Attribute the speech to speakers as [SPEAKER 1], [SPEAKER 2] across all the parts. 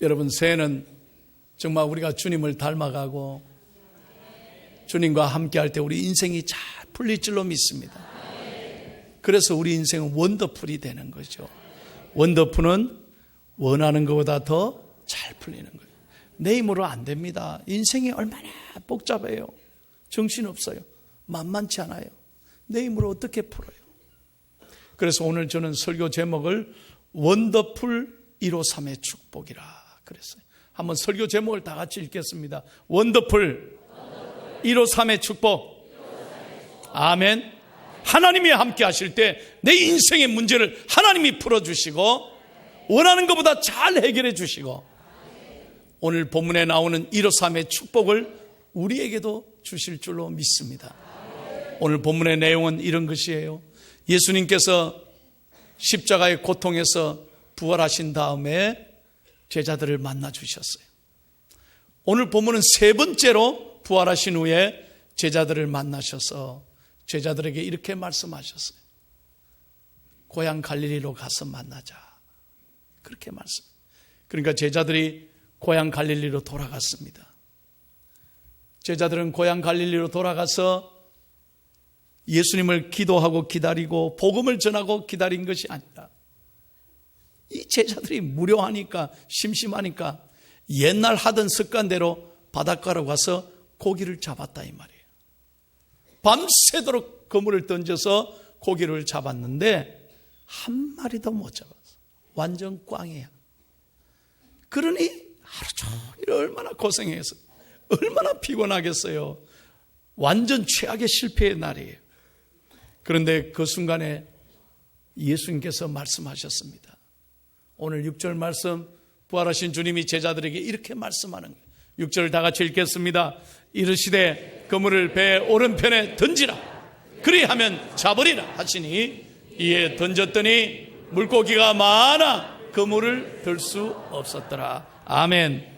[SPEAKER 1] 여러분, 새해는 정말 우리가 주님을 닮아가고 주님과 함께할 때 우리 인생이 잘 풀릴 줄로 믿습니다. 그래서 우리 인생은 원더풀이 되는 거죠. 원더풀은 원하는 것보다 더 잘 풀리는 거예요. 내 힘으로 안 됩니다. 인생이 얼마나 복잡해요. 정신없어요. 만만치 않아요. 내 힘으로 어떻게 풀어요? 그래서 오늘 저는 설교 제목을 원더풀 153의 축복이라 그랬어요. 한번 설교 제목을 다 같이 읽겠습니다. 원더풀 153의 축복. 아멘. 하나님이 함께 하실 때 내 인생의 문제를 하나님이 풀어주시고 원하는 것보다 잘 해결해 주시고 오늘 본문에 나오는 153의 축복을 우리에게도 주실 줄로 믿습니다. 오늘 본문의 내용은 이런 것이에요. 예수님께서 십자가의 고통에서 부활하신 다음에 제자들을 만나 주셨어요. 오늘 본문은 세 번째로 부활하신 후에 제자들을 만나셔서 제자들에게 이렇게 말씀하셨어요. 고향 갈릴리로 가서 만나자. 그렇게 말씀. 그러니까 제자들이 고향 갈릴리로 돌아갔습니다. 제자들은 고향 갈릴리로 돌아가서 예수님을 기도하고 기다리고 복음을 전하고 기다린 것이 아니라 이 제자들이 무료하니까 심심하니까 옛날 하던 습관대로 바닷가로 가서 고기를 잡았다 이 말이에요. 밤새도록 그물을 던져서 고기를 잡았는데 한 마리도 못 잡았어. 완전 꽝이야. 그러니 하루 종일 얼마나 고생해서 얼마나 피곤하겠어요. 완전 최악의 실패의 날이에요. 그런데 그 순간에 예수님께서 말씀하셨습니다. 오늘 6절 말씀, 부활하신 주님이 제자들에게 이렇게 말씀하는 거예요. 6절 다 같이 읽겠습니다. 이르시되 그물을 배 오른편에 던지라. 그리하면 잡으리라 하시니 이에 던졌더니 물고기가 많아 그물을 들 수 없었더라. 아멘.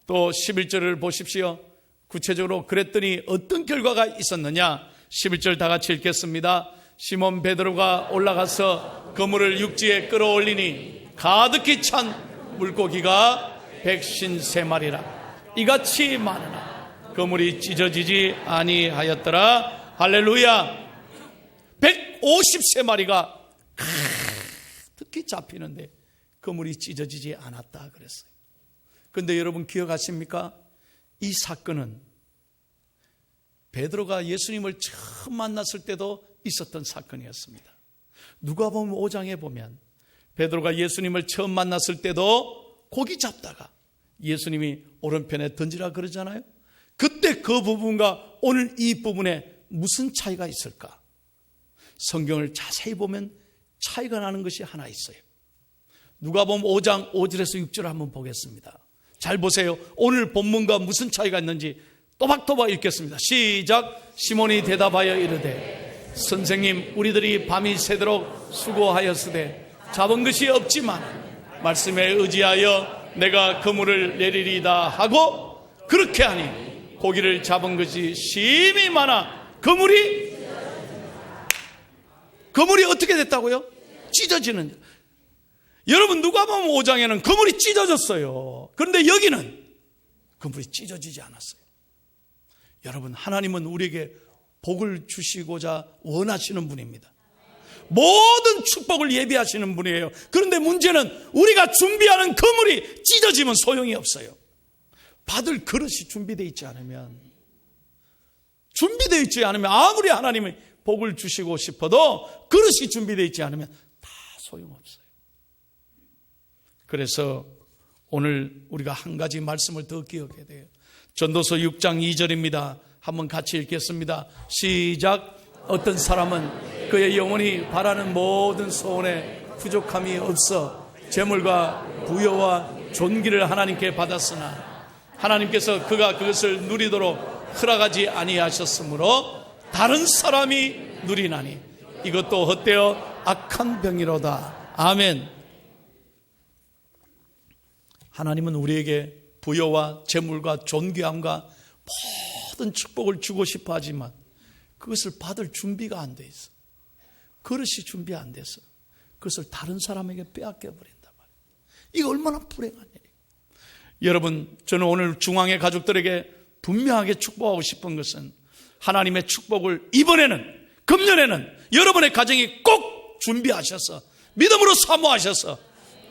[SPEAKER 1] 또 11절을 보십시오. 구체적으로 그랬더니 어떤 결과가 있었느냐. 11절 다 같이 읽겠습니다. 시몬 베드로가 올라가서 그물을 육지에 끌어올리니 가득히 찬 물고기가 153마리라. 이같이 많으나 그물이 찢어지지 아니하였더라. 할렐루야. 153마리가 가득히 잡히는데 그물이 찢어지지 않았다 그랬어요. 그런데 여러분 기억하십니까? 이 사건은 베드로가 예수님을 처음 만났을 때도 있었던 사건이었습니다. 누가복음 5장에 보면 베드로가 예수님을 처음 만났을 때도 고기 잡다가 예수님이 오른편에 던지라 그러잖아요. 그때 그 부분과 오늘 이 부분에 무슨 차이가 있을까? 성경을 자세히 보면 차이가 나는 것이 하나 있어요. 누가복음 5장 5절에서 6절을 한번 보겠습니다. 잘 보세요. 오늘 본문과 무슨 차이가 있는지 또박또박 읽겠습니다. 시작. 시몬이 대답하여 이르되 선생님, 우리들이 밤이 새도록 수고하였으되 잡은 것이 없지만 말씀에 의지하여 내가 그물을 내리리다 하고 그렇게 하니 고기를 잡은 것이 심히 많아 그물이 어떻게 됐다고요? 찢어지는. 여러분 누가복음 5장에는 그물이 찢어졌어요. 그런데 여기는 그물이 찢어지지 않았어요. 여러분, 하나님은 우리에게 복을 주시고자 원하시는 분입니다. 모든 축복을 예비하시는 분이에요. 그런데 문제는 우리가 준비하는 그물이 찢어지면 소용이 없어요. 받을 그릇이 준비되어 있지 않으면 아무리 하나님이 복을 주시고 싶어도 그릇이 준비되어 있지 않으면 다 소용없어요. 그래서 오늘 우리가 한 가지 말씀을 더 기억해야 돼요. 전도서 6장 2절입니다. 한번 같이 읽겠습니다. 시작. 어떤 사람은 그의 영혼이 바라는 모든 소원에 부족함이 없어 재물과 부여와 존귀를 하나님께 받았으나 하나님께서 그가 그것을 누리도록 허락하지 아니하셨으므로 다른 사람이 누리나니 이것도 헛되어 악한 병이로다. 아멘. 하나님은 우리에게 부여와 재물과 존귀함과 모든 축복을 주고 싶어 하지만 그것을 받을 준비가 안 돼 있어. 그릇이 준비 안 돼서 그것을 다른 사람에게 빼앗겨 버린단 말이에요. 이거 얼마나 불행한 일이에요. 여러분, 저는 오늘 중앙의 가족들에게 분명하게 축복하고 싶은 것은 하나님의 축복을 이번에는, 금년에는 여러분의 가정이 꼭 준비하셔서 믿음으로 사모하셔서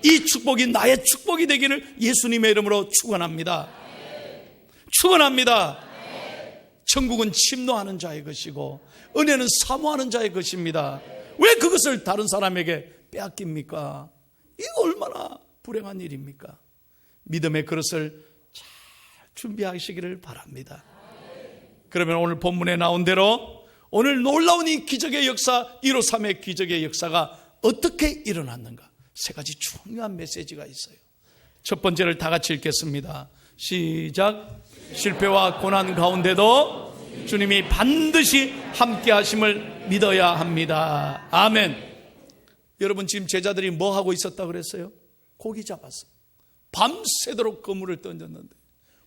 [SPEAKER 1] 이 축복이 나의 축복이 되기를 예수님의 이름으로 축원합니다. 축원합니다. 천국은 침노하는 자의 것이고 은혜는 사모하는 자의 것입니다. 왜 그것을 다른 사람에게 빼앗깁니까? 이거 얼마나 불행한 일입니까? 믿음의 그릇을 잘 준비하시기를 바랍니다. 그러면 오늘 본문에 나온 대로 오늘 놀라운 이 기적의 역사, 153의 기적의 역사가 어떻게 일어났는가? 세 가지 중요한 메시지가 있어요. 첫 번째를 다 같이 읽겠습니다. 시작. 실패와 고난 가운데도 주님이 반드시 함께 하심을 믿어야 합니다. 아멘. 여러분, 지금 제자들이 뭐 하고 있었다 그랬어요? 고기 잡았어요. 밤새도록 그물을 던졌는데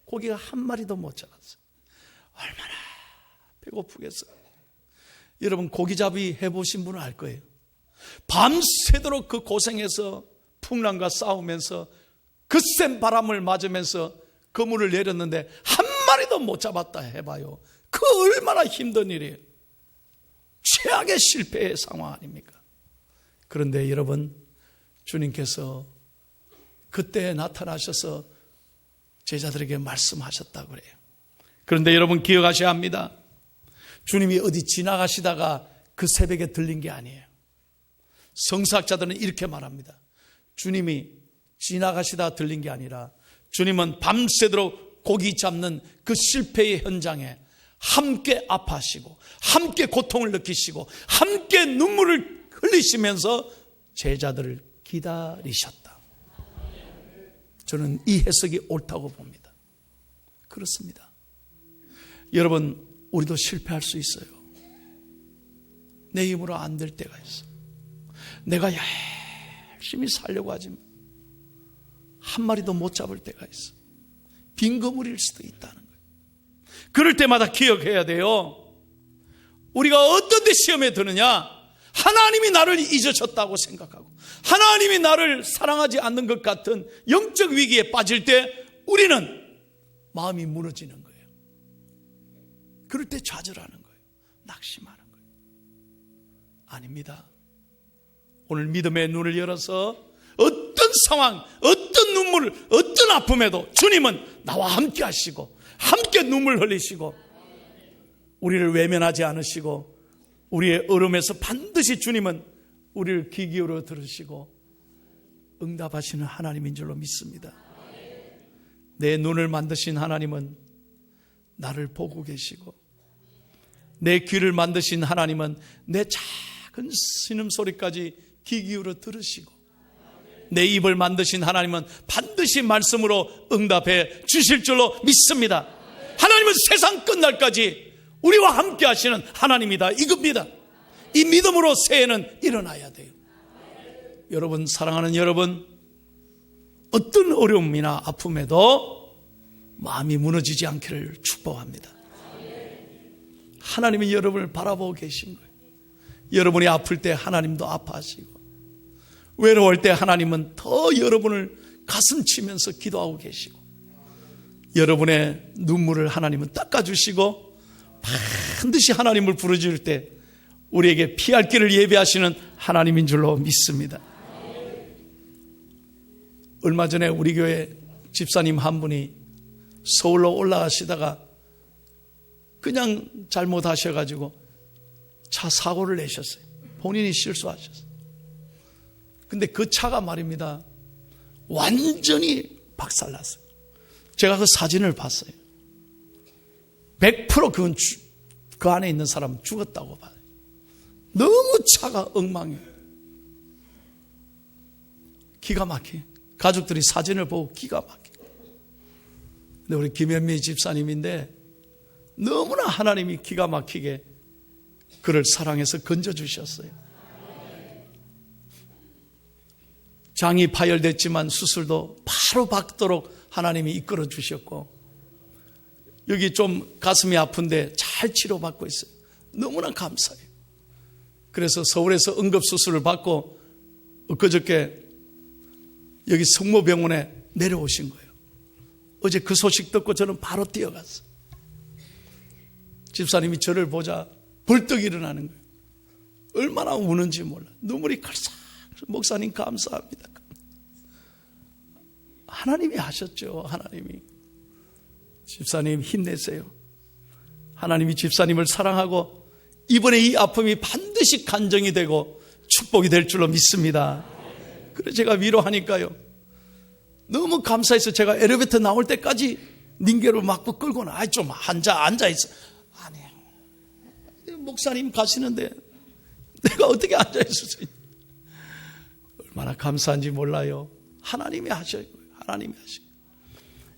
[SPEAKER 1] 고기가 한 마리도 못 잡았어요. 얼마나 배고프겠어요. 여러분, 고기잡이 해보신 분은 알 거예요. 밤새도록 그 고생해서 풍랑과 싸우면서 그 센 바람을 맞으면서 그물을 내렸는데 한 마리도 못 잡았다 해봐요. 그 얼마나 힘든 일이에요. 최악의 실패의 상황 아닙니까? 그런데 여러분, 주님께서 그때 나타나셔서 제자들에게 말씀하셨다고 그래요. 그런데 여러분, 기억하셔야 합니다. 주님이 어디 지나가시다가 그 새벽에 들린 게 아니에요. 성사학자들은 이렇게 말합니다. 주님이 지나가시다 들린 게 아니라 주님은 밤새도록 고기 잡는 그 실패의 현장에 함께 아파하시고 함께 고통을 느끼시고 함께 눈물을 흘리시면서 제자들을 기다리셨다. 저는 이 해석이 옳다고 봅니다. 그렇습니다. 여러분, 우리도 실패할 수 있어요. 내 힘으로 안 될 때가 있어. 내가 열심히 살려고 하지만 한 마리도 못 잡을 때가 있어. 빈 그물일 수도 있다는 거예요. 그럴 때마다 기억해야 돼요. 우리가 어떤 데 시험에 드느냐? 하나님이 나를 잊으셨다고 생각하고 하나님이 나를 사랑하지 않는 것 같은 영적 위기에 빠질 때 우리는 마음이 무너지는 거예요. 그럴 때 좌절하는 거예요. 낙심하는 거예요. 아닙니다. 오늘 믿음의 눈을 열어서 어떤 상황, 어떤 눈물, 어떤 아픔에도 주님은 나와 함께 하시고 함께 눈물 흘리시고 우리를 외면하지 않으시고 우리의 얼음에서 반드시 주님은 우리를 귀 기울여 들으시고 응답하시는 하나님인 줄로 믿습니다. 내 눈을 만드신 하나님은 나를 보고 계시고 내 귀를 만드신 하나님은 내 작은 신음소리까지 귀 기울여 들으시고 내 입을 만드신 하나님은 반드시 말씀으로 응답해 주실 줄로 믿습니다. 하나님은 세상 끝날까지 우리와 함께 하시는 하나님이다, 이겁니다. 이 믿음으로 새해는 일어나야 돼요. 여러분, 사랑하는 여러분, 어떤 어려움이나 아픔에도 마음이 무너지지 않기를 축복합니다. 하나님이 여러분을 바라보고 계신 거예요. 여러분이 아플 때 하나님도 아파하시고 외로울 때 하나님은 더 여러분을 가슴 치면서 기도하고 계시고 여러분의 눈물을 하나님은 닦아주시고 반드시 하나님을 부르짖을 때 우리에게 피할 길을 예비하시는 하나님인 줄로 믿습니다. 얼마 전에 우리 교회 집사님 한 분이 서울로 올라가시다가 그냥 잘못하셔가지고 차 사고를 내셨어요. 본인이 실수하셨어요. 근데 그 차가 말입니다, 완전히 박살났어요. 제가 그 사진을 봤어요. 100% 그건 그 안에 있는 사람은 죽었다고 봐요. 너무 차가 엉망이에요. 기가 막혀. 가족들이 사진을 보고 기가 막혀. 근데 우리 김현미 집사님인데 너무나 하나님이 기가 막히게 그를 사랑해서 건져주셨어요. 장이 파열됐지만 수술도 바로 받도록 하나님이 이끌어 주셨고 여기 좀 가슴이 아픈데 잘 치료받고 있어요. 너무나 감사해요. 그래서 서울에서 응급수술을 받고 엊그저께 여기 성모병원에 내려오신 거예요. 어제 그 소식 듣고 저는 바로 뛰어갔어요. 집사님이 저를 보자 벌떡 일어나는 거예요. 얼마나 우는지 몰라. 눈물이 칼싹. 목사님 감사합니다. 하나님이 하셨죠. 하나님이. 집사님 힘내세요. 하나님이 집사님을 사랑하고 이번에 이 아픔이 반드시 간정이 되고 축복이 될 줄로 믿습니다. 그래서 제가 위로하니까요, 너무 감사해서 제가 엘리베이터 나올 때까지 닌게로 막고 끌고는 좀 앉아있어. 아니, 목사님 가시는데 내가 어떻게 앉아있었어요? 얼마나 감사한지 몰라요. 하나님이 하셔요. 하나님이 하셔요.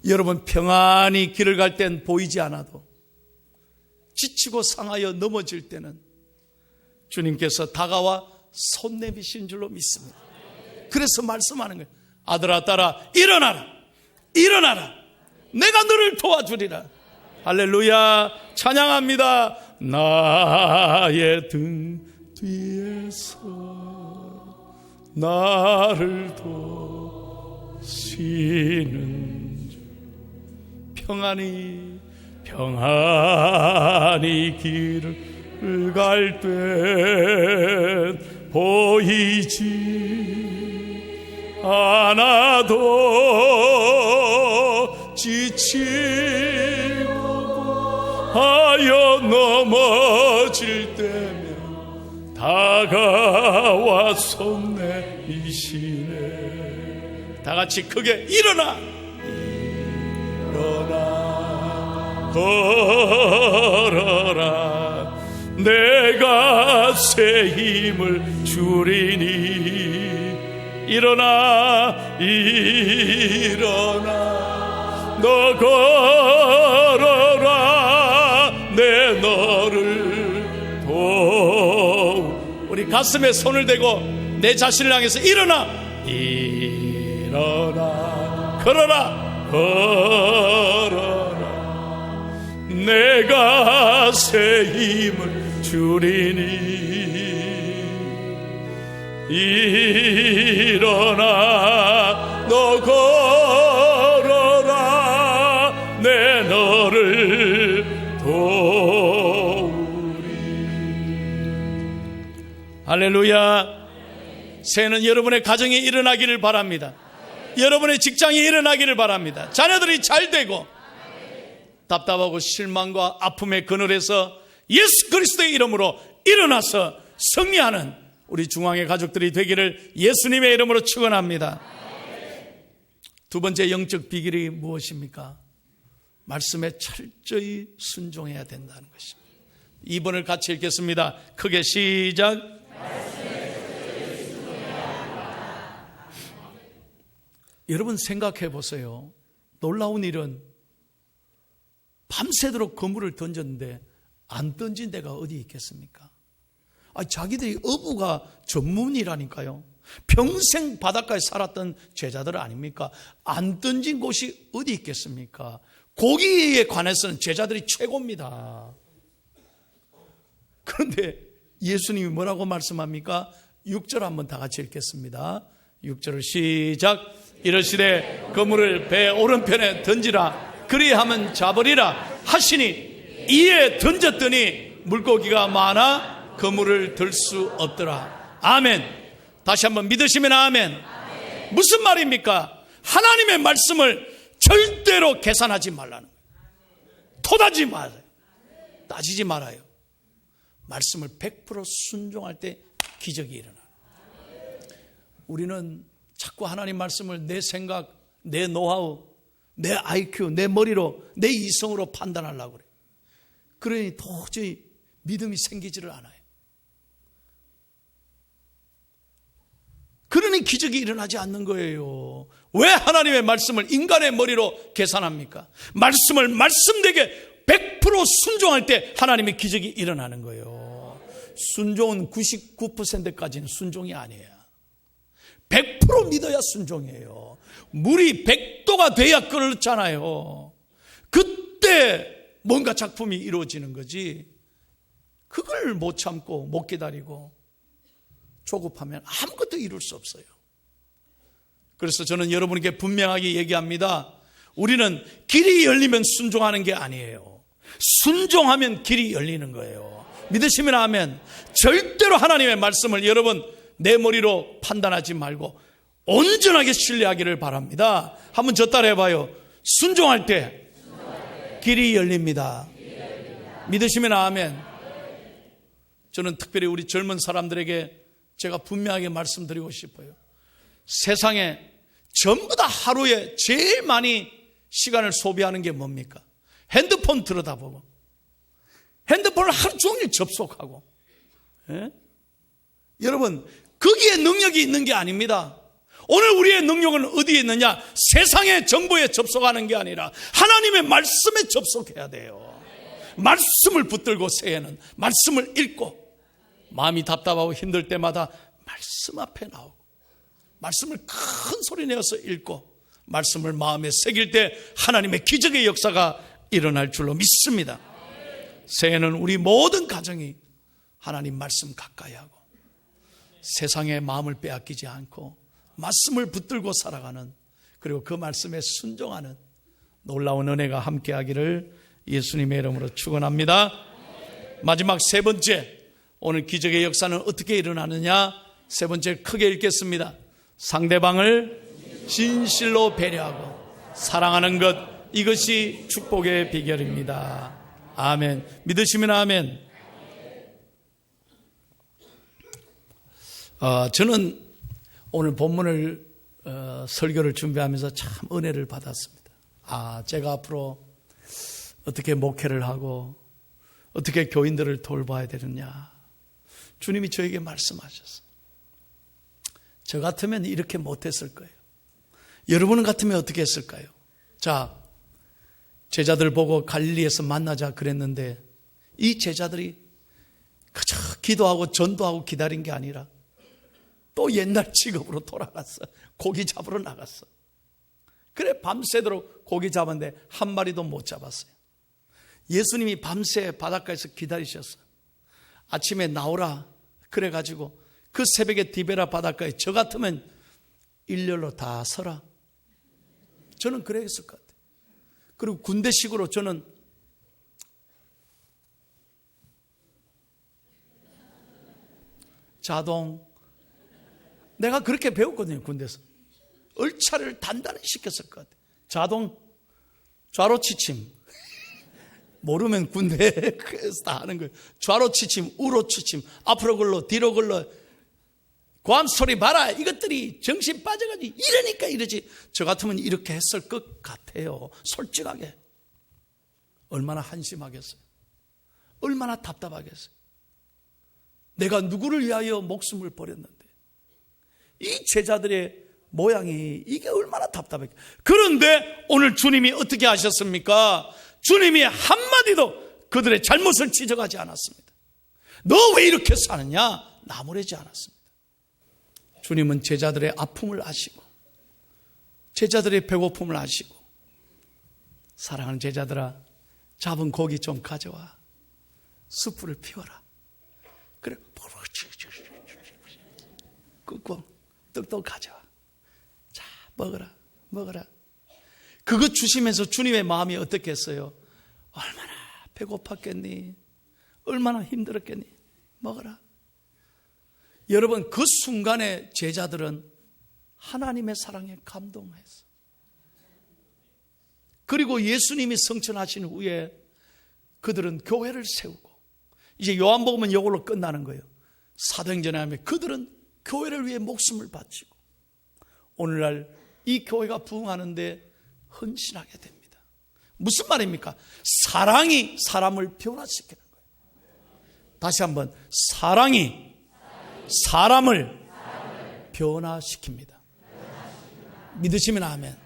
[SPEAKER 1] 여러분 평안히 길을 갈 땐 보이지 않아도 지치고 상하여 넘어질 때는 주님께서 다가와 손 내미신 줄로 믿습니다. 그래서 말씀하는 거예요. 아들아 딸아 일어나라. 일어나라. 내가 너를 도와주리라. 할렐루야. 찬양합니다. 나의 등 뒤에서 나를 도우시는 주 평안히 길을 갈 땐 보이지 않아도 지치고 하여 넘어질 때면 다가와 손 내미시네. 다 같이 크게 일어나 걸어라. 내가 새 힘을 주리니 일어나 너 걸어라. 내 너를 우리 가슴에 손을 대고 내 자신을 향해서 일어나 걸어라. 내가 새 힘을 주리니 일어나 너 걸어라. 내 너를 도우리. 할렐루야. 새해는 여러분의 가정에 일어나기를 바랍니다. 여러분의 직장에 일어나기를 바랍니다. 자녀들이 잘 되고 답답하고 실망과 아픔의 그늘에서 예수 그리스도의 이름으로 일어나서 승리하는 우리 중앙의 가족들이 되기를 예수님의 이름으로 축원합니다. 두 번째 영적 비결이 무엇입니까? 말씀에 철저히 순종해야 된다는 것입니다. 2번을 같이 읽겠습니다. 크게 시작. 여러분 생각해 보세요. 놀라운 일은 밤새도록 그물을 던졌는데 안 던진 데가 어디 있겠습니까? 자기들이 어부가 전문이라니까요. 평생 바닷가에 살았던 제자들 아닙니까? 안 던진 곳이 어디 있겠습니까? 고기에 관해서는 제자들이 최고입니다. 그런데 예수님이 뭐라고 말씀합니까? 6절 한번 다 같이 읽겠습니다. 6절을 시작. 이르시되 그물을 배 오른편에 던지라. 그리하면 잡으리라 하시니 이에 던졌더니 물고기가 많아 그물을 들 수 없더라. 아멘. 다시 한번 믿으시면 아멘. 무슨 말입니까? 하나님의 말씀을 절대로 계산하지 말라는 거예요. 토다지 말아요. 따지지 말아요. 말씀을 100% 순종할 때 기적이 일어나요. 우리는 자꾸 하나님 말씀을 내 생각, 내 노하우, 내 IQ, 내 머리로, 내 이성으로 판단하려고 그래요. 그러니 도저히 믿음이 생기지를 않아요. 그러니 기적이 일어나지 않는 거예요. 왜 하나님의 말씀을 인간의 머리로 계산합니까? 말씀을 말씀되게 100% 순종할 때 하나님의 기적이 일어나는 거예요. 순종은 99%까지는 순종이 아니에요. 100% 믿어야 순종이에요. 물이 100도가 돼야 끓잖아요. 그때 뭔가 작품이 이루어지는 거지. 그걸 못 참고 못 기다리고 조급하면 아무것도 이룰 수 없어요. 그래서 저는 여러분에게 분명하게 얘기합니다. 우리는 길이 열리면 순종하는 게 아니에요. 순종하면 길이 열리는 거예요. 믿으시면 아멘. 절대로 하나님의 말씀을 여러분 내 머리로 판단하지 말고 온전하게 신뢰하기를 바랍니다. 한번 저 따라 해봐요. 순종할 때 길이 열립니다. 믿으시면 아멘. 저는 특별히 우리 젊은 사람들에게 제가 분명하게 말씀드리고 싶어요. 세상에 전부 다 하루에 제일 많이 시간을 소비하는 게 뭡니까? 핸드폰 들여다보고 핸드폰을 하루 종일 접속하고. 예? 여러분 거기에 능력이 있는 게 아닙니다. 오늘 우리의 능력은 어디에 있느냐? 세상의 정보에 접속하는 게 아니라 하나님의 말씀에 접속해야 돼요. 말씀을 붙들고 새해는 말씀을 읽고 마음이 답답하고 힘들 때마다 말씀 앞에 나오고 말씀을 큰 소리 내어서 읽고 말씀을 마음에 새길 때 하나님의 기적의 역사가 일어날 줄로 믿습니다. 새해는 우리 모든 가정이 하나님 말씀 가까이 하고 세상의 마음을 빼앗기지 않고 말씀을 붙들고 살아가는, 그리고 그 말씀에 순종하는 놀라운 은혜가 함께하기를 예수님의 이름으로 축원합니다. 마지막 세 번째, 오늘 기적의 역사는 어떻게 일어나느냐? 세 번째 크게 읽겠습니다. 상대방을 진실로 배려하고 사랑하는 것, 이것이 축복의 비결입니다. 아멘. 믿으시면 아멘. 저는 오늘 본문을 설교를 준비하면서 참 은혜를 받았습니다. 제가 앞으로 어떻게 목회를 하고 어떻게 교인들을 돌봐야 되느냐, 주님이 저에게 말씀하셨어요. 저 같으면 이렇게 못했을 거예요. 여러분 같으면 어떻게 했을까요? 자, 제자들 보고 갈릴리에서 만나자 그랬는데 이 제자들이 그저 기도하고 전도하고 기다린 게 아니라 또 옛날 직업으로 돌아갔어. 고기 잡으러 나갔어. 그래 밤새도록 고기 잡았는데 한 마리도 못 잡았어요. 예수님이 밤새 바닷가에서 기다리셨어요. 아침에 나오라 그래가지고 그 새벽에 디베라 바닷가에 저 같으면 일렬로 다 서라. 저는 그랬을 것 같아요. 그리고 군대식으로 저는 자동, 내가 그렇게 배웠거든요. 군대에서 얼차를 단단히 시켰을 것 같아요. 자동, 좌로치침, 모르면 군대에서 다 하는 거예요. 좌로치침, 우로치침, 앞으로 걸러 뒤로 걸러, 고함 소리 봐라. 이것들이 정신 빠져가지고 이러니까 이러지. 저 같으면 이렇게 했을 것 같아요. 솔직하게. 얼마나 한심하겠어요. 얼마나 답답하겠어요. 내가 누구를 위하여 목숨을 버렸는데 이 제자들의 모양이 이게 얼마나 답답해. 그런데 오늘 주님이 어떻게 하셨습니까? 주님이 한마디도 그들의 잘못을 지적하지 않았습니다. 너 왜 이렇게 사느냐? 나무라지 않았습니다. 주님은 제자들의 아픔을 아시고 제자들의 배고픔을 아시고, 사랑하는 제자들아, 잡은 고기 좀 가져와 숯불을 피워라. 그래, 끄고 떡도 가져와. 자, 먹어라. 그거 주시면서 주님의 마음이 어떻겠어요? 얼마나 배고팠겠니? 얼마나 힘들었겠니? 먹어라. 여러분, 그 순간에 제자들은 하나님의 사랑에 감동했어요. 그리고 예수님이 성천하신 후에 그들은 교회를 세우고, 이제 요한복음은 이걸로 끝나는 거예요. 사도행전에 하면 그들은 교회를 위해 목숨을 바치고 오늘날 이 교회가 부흥하는데 헌신하게 됩니다. 무슨 말입니까? 사랑이 사람을 변화시키는 거예요. 다시 한번, 사랑이 사람을 변화시킵니다. 믿으시면 아멘.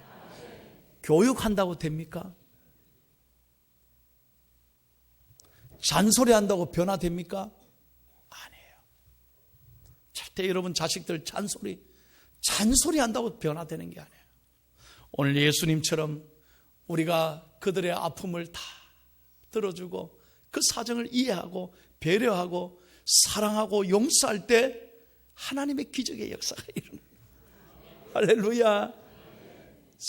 [SPEAKER 1] 교육한다고 됩니까? 잔소리한다고 변화됩니까? 아니에요. 절대 여러분 자식들 잔소리한다고 변화되는 게 아니에요. 오늘 예수님처럼 우리가 그들의 아픔을 다 들어주고 그 사정을 이해하고 배려하고 사랑하고 용서할 때 하나님의 기적의 역사가 일어납니다. 할렐루야.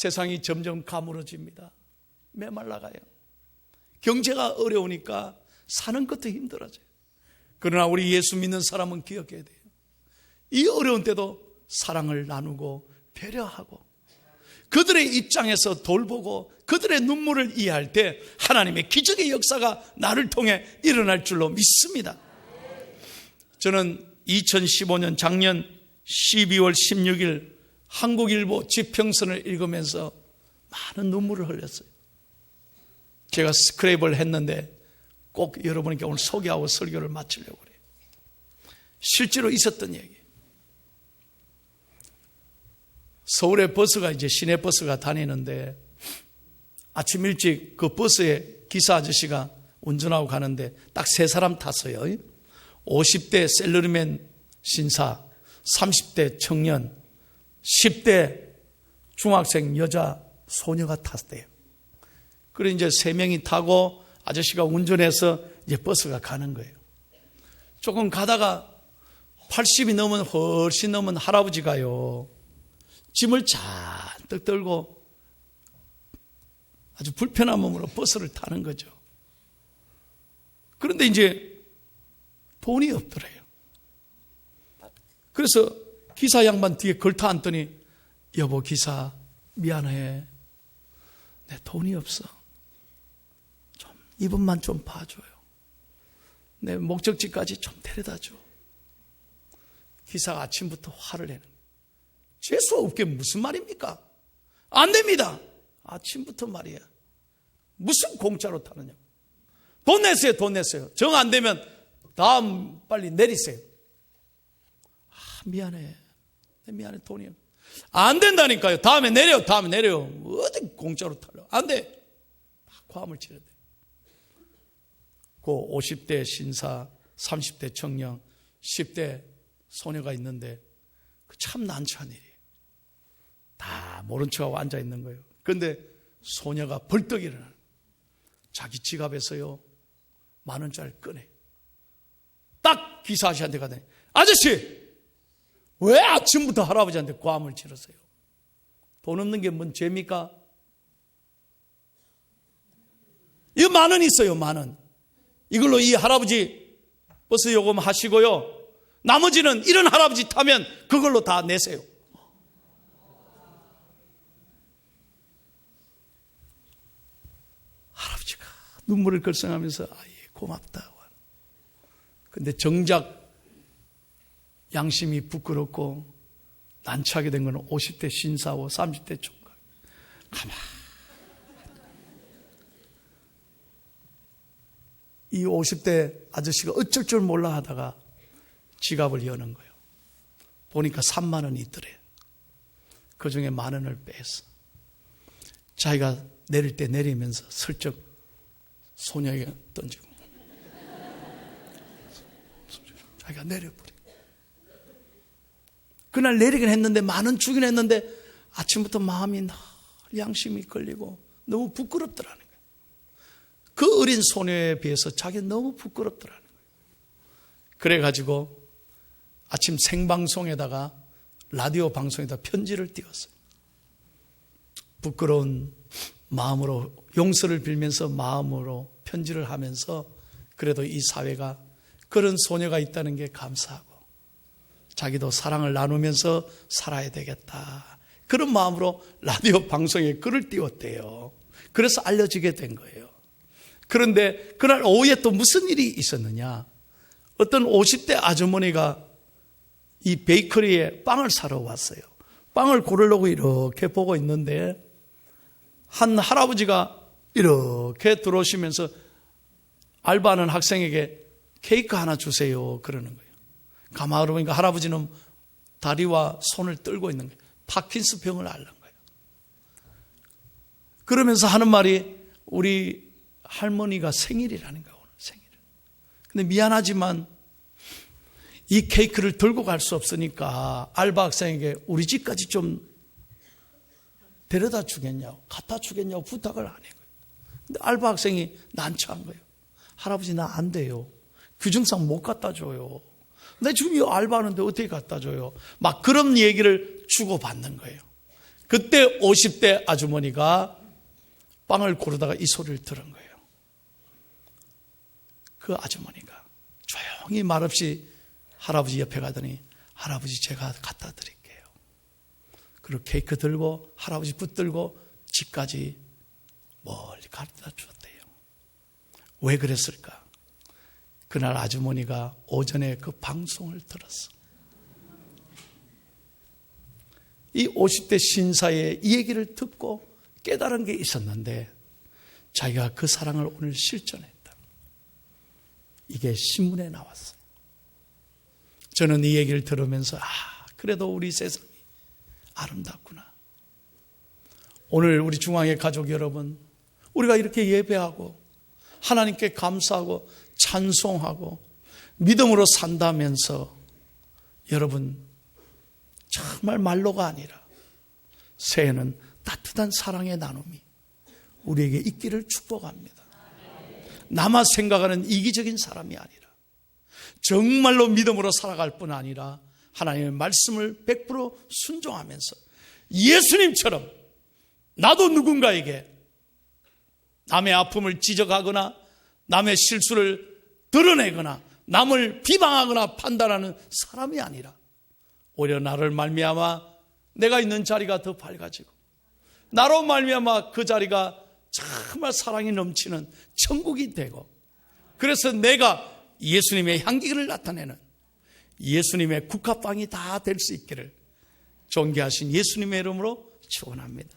[SPEAKER 1] 세상이 점점 가물어집니다. 메말라가요. 경제가 어려우니까 사는 것도 힘들어져요. 그러나 우리 예수 믿는 사람은 기억해야 돼요. 이 어려운 때도 사랑을 나누고 배려하고 그들의 입장에서 돌보고 그들의 눈물을 이해할 때 하나님의 기적의 역사가 나를 통해 일어날 줄로 믿습니다. 저는 2015년 작년 12월 16일 한국일보 지평선을 읽으면서 많은 눈물을 흘렸어요. 제가 스크랩을 했는데 꼭 여러분에게 오늘 소개하고 설교를 마치려고 그래요. 실제로 있었던 얘기. 서울에 버스가 이제 시내버스가 다니는데 아침 일찍 그 버스에 기사 아저씨가 운전하고 가는데 딱 세 사람 탔어요. 50대 셀러리맨 신사, 30대 청년, 10대 중학생 여자 소녀가 탔대요. 그래 이제 세 명이 타고 아저씨가 운전해서 이제 버스가 가는 거예요. 조금 가다가 80이 넘은 훨씬 넘은 할아버지가요. 짐을 잔뜩 들고 아주 불편한 몸으로 버스를 타는 거죠. 그런데 이제 돈이 없더래요. 그래서 기사 양반 뒤에 걸터 앉더니 여보 기사 미안해. 내 돈이 없어. 좀 이분만 좀 봐줘요. 내 목적지까지 좀 데려다줘. 기사가 아침부터 화를 내는 거예요. 재수 없게 무슨 말입니까? 안 됩니다. 아침부터 말이야. 무슨 공짜로 타느냐. 돈 내세요. 돈 내세요. 정 안 되면 다음 빨리 내리세요. 미안해. 미안해. 돈이 안 된다니까요. 다음에 내려. 다음에 내려. 어디 공짜로 타려. 안 돼. 과음을 치는데. 그 50대 신사, 30대 청년, 10대 소녀가 있는데 참 난처한 일이에요. 다 모른 척하고 앉아 있는 거예요. 그런데 소녀가 벌떡 일어나 자기 지갑에서요 10,000원짜리를 꺼내. 딱 기사 아저씨한테 가더니 아저씨 왜 아침부터 할아버지한테 과음을 치르세요? 돈 없는 게 뭔 죄입니까? 이거 10,000원 있어요. 10,000원. 이걸로 이 할아버지 버스 요금 하시고요. 나머지는 이런 할아버지 타면 그걸로 다 내세요. 할아버지가 눈물을 글썽하면서 아예 고맙다. 근데 정작 양심이 부끄럽고 난처하게 된 것은 50대 신사고 30대 총각. 가만. 이 50대 아저씨가 어쩔 줄 몰라 하다가 지갑을 여는 거예요. 보니까 30,000원이 있더래요. 그 중에 10,000원을 뺐어. 자기가 내릴 때 내리면서 슬쩍 소녀에게 던지고 자기가 내려버려. 그날 내리긴 했는데 10,000원 주긴 했는데 아침부터 마음이 양심이 걸리고 너무 부끄럽더라는 거예요. 그 어린 소녀에 비해서 자기는 너무 부끄럽더라는 거예요. 그래가지고 아침 생방송에다가 라디오 방송에다 편지를 띄웠어요. 부끄러운 마음으로 용서를 빌면서 마음으로 편지를 하면서 그래도 이 사회가 그런 소녀가 있다는 게 감사하고 자기도 사랑을 나누면서 살아야 되겠다. 그런 마음으로 라디오 방송에 글을 띄웠대요. 그래서 알려지게 된 거예요. 그런데 그날 오후에 또 무슨 일이 있었느냐. 어떤 50대 아주머니가 이 베이커리에 빵을 사러 왔어요. 빵을 고르려고 이렇게 보고 있는데 한 할아버지가 이렇게 들어오시면서 알바하는 학생에게 케이크 하나 주세요 그러는 거예요. 가만히 보니까 할아버지는 다리와 손을 떨고 있는 거예요. 파킨스 병을 앓는 거예요. 그러면서 하는 말이 우리 할머니가 생일이라는 거예요. 오늘 생일. 근데 미안하지만 이 케이크를 들고 갈 수 없으니까 알바 학생에게 우리 집까지 좀 데려다 주겠냐고 갖다 주겠냐고 부탁을 안 해요. 근데 알바 학생이 난처한 거예요. 할아버지 나 안 돼요. 규정상 못 갖다 줘요. 내 지금 이 알바하는데 어떻게 갖다 줘요? 막 그런 얘기를 주고받는 거예요. 그때 50대 아주머니가 빵을 고르다가 이 소리를 들은 거예요. 그 아주머니가 조용히 말없이 할아버지 옆에 가더니 할아버지 제가 갖다 드릴게요. 그리고 케이크 들고 할아버지 붙들고 집까지 멀리 갖다 주었대요. 왜 그랬을까? 그날 아주머니가 오전에 그 방송을 들었어. 이 50대 신사의 이 얘기를 듣고 깨달은 게 있었는데 자기가 그 사랑을 오늘 실천했다. 이게 신문에 나왔어요. 저는 이 얘기를 들으면서 그래도 우리 세상이 아름답구나. 오늘 우리 중앙의 가족 여러분, 우리가 이렇게 예배하고 하나님께 감사하고 찬송하고 믿음으로 산다면서 여러분 정말 말로가 아니라 새해는 따뜻한 사랑의 나눔이 우리에게 있기를 축복합니다. 남아 생각하는 이기적인 사람이 아니라 정말로 믿음으로 살아갈 뿐 아니라 하나님의 말씀을 100% 순종하면서 예수님처럼 나도 누군가에게 남의 아픔을 지적하거나 남의 실수를 드러내거나 남을 비방하거나 판단하는 사람이 아니라 오히려 나를 말미암아 내가 있는 자리가 더 밝아지고 나로 말미암아 그 자리가 정말 사랑이 넘치는 천국이 되고 그래서 내가 예수님의 향기를 나타내는 예수님의 국화빵이 다 될 수 있기를 존귀하신 예수님의 이름으로 축원합니다.